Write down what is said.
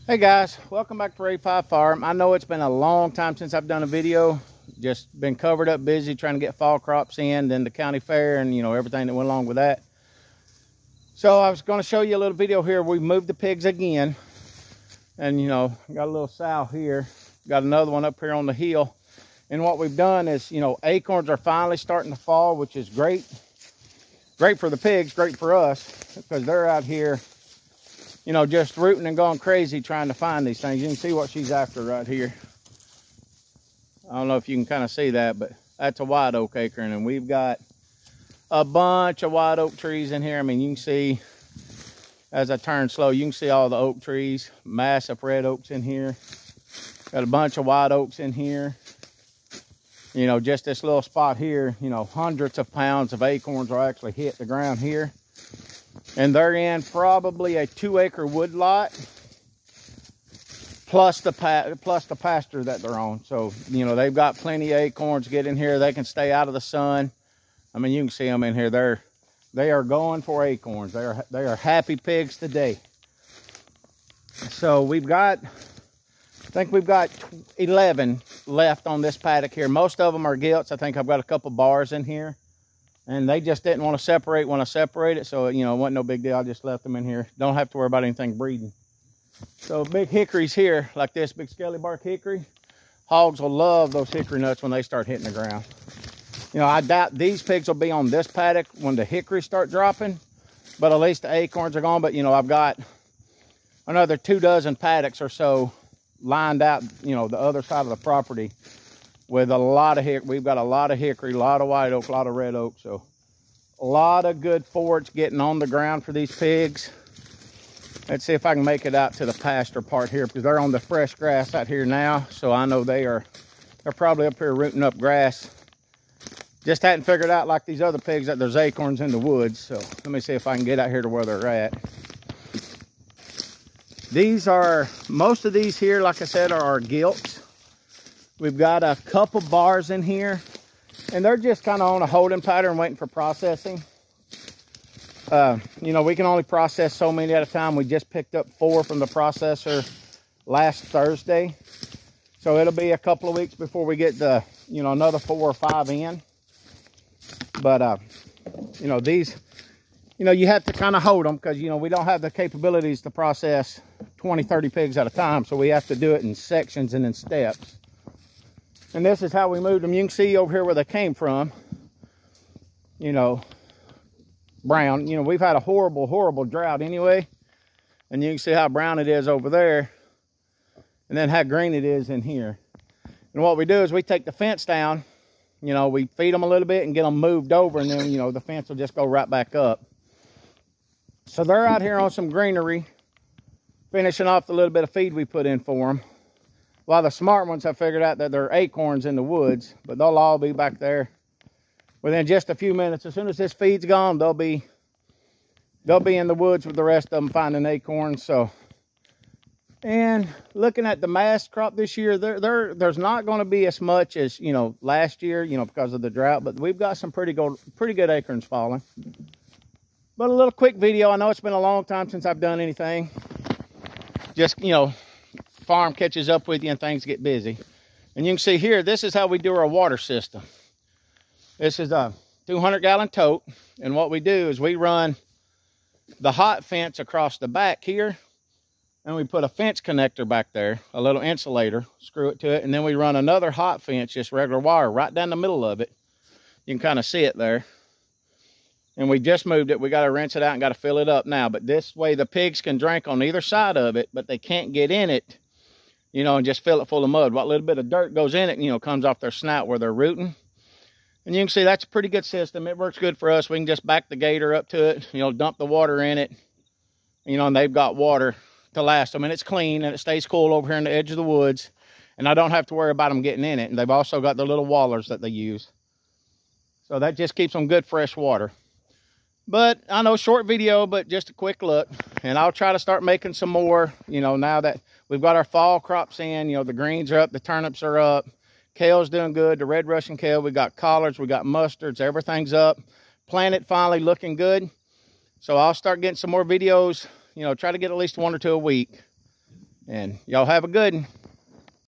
Hey guys, welcome back to Ray 5 Farm. I know it's been a long time since I've done a video. Just been covered up busy trying to get fall crops in, then the county fair and everything that went along with that. So I was going to show you a little video here. We moved the pigs again. And got a little sow here. Got another one up here on the hill. And what we've done is, acorns are finally starting to fall, which is great. Great for the pigs, great for us, because they're out here just rooting and going crazy trying to find these things. You can see what she's after right here. I don't know if you can kind of see that, but that's a white oak acorn, and we've got a bunch of white oak trees in here. I mean, you can see as I turn slow, you can see all the oak trees, massive red oaks in here. Got a bunch of white oaks in here. Just this little spot here, hundreds of pounds of acorns will actually hit the ground here. And they're in probably a 2-acre wood lot, plus the pasture that they're on. So, they've got plenty of acorns. Get in here, they can stay out of the sun. I mean, you can see them in here. They are going for acorns. They are happy pigs today. So I think we've got 11 left on this paddock here. Most of them are gilts. I think I've got a couple bars in here. And they just didn't want to separate when I separated. So, it wasn't no big deal. I just left them in here. Don't have to worry about anything breeding. So, big hickories here, like this big scaly bark hickory. Hogs will love those hickory nuts when they start hitting the ground. I doubt these pigs will be on this paddock when the hickories start dropping. But at least the acorns are gone. But, I've got another 24 paddocks or so lined out, the other side of the property. With a lot of hickory. We've got a lot of hickory, a lot of white oak, a lot of red oak. So a lot of good forage getting on the ground for these pigs. Let's see if I can make it out to the pasture part here, because they're on the fresh grass out here now. So I know they're probably up here rooting up grass. Just hadn't figured out, like these other pigs, that there's acorns in the woods. So let me see if I can get out here to where they're at. Most of these here, like I said, are our gilts. We've got a couple bars in here, and they're just kind of on a holding pattern waiting for processing. We can only process so many at a time. We just picked up 4 from the processor last Thursday. So it'll be a couple of weeks before we get the, another 4 or 5 in. But, these, you have to kind of hold them because, we don't have the capabilities to process 20, 30 pigs at a time. So we have to do it in sections and in steps. And this is how we moved them. You can see over here where they came from, brown. We've had a horrible, horrible drought anyway. And you can see how brown it is over there. And then how green it is in here. And what we do is we take the fence down. We feed them a little bit and get them moved over. And then, the fence will just go right back up. So they're out here on some greenery, finishing off the little bit of feed we put in for them. While the smart ones have figured out that there are acorns in the woods, but they'll all be back there within just a few minutes. As soon as this feed's gone, they'll be in the woods with the rest of them finding acorns. So, and looking at the mass crop this year, there's not going to be as much as last year, because of the drought. But we've got some pretty good acorns falling. But a little quick video. I know it's been a long time since I've done anything. Just farm catches up with you and things get busy. And you can see here, this is how we do our water system. This is a 200-gallon tote, and what we do is we run the hot fence across the back here, and we put a fence connector back there, a little insulator, screw it to it, and then we run another hot fence, just regular wire, right down the middle of it. You can kind of see it there. And we just moved it. We got to rinse it out and got to fill it up now. But this way the pigs can drink on either side of it, but they can't get in it, and just fill it full of mud. What little bit of dirt goes in it, comes off their snout where they're rooting. And you can see that's a pretty good system. It works good for us. We can just back the gator up to it, dump the water in it, and they've got water to last them. And it's clean and it stays cool over here in the edge of the woods. And I don't have to worry about them getting in it. And they've also got the little wallers that they use. So that just keeps them good, fresh water. But I know, short video, but just a quick look. And I'll try to start making some more, now that we've got our fall crops in. The greens are up, the turnips are up. Kale's doing good, the red Russian kale. We got collards, we got mustards, everything's up. Planet finally looking good. So I'll start getting some more videos, try to get at least 1 or 2 a week. And y'all have a good one.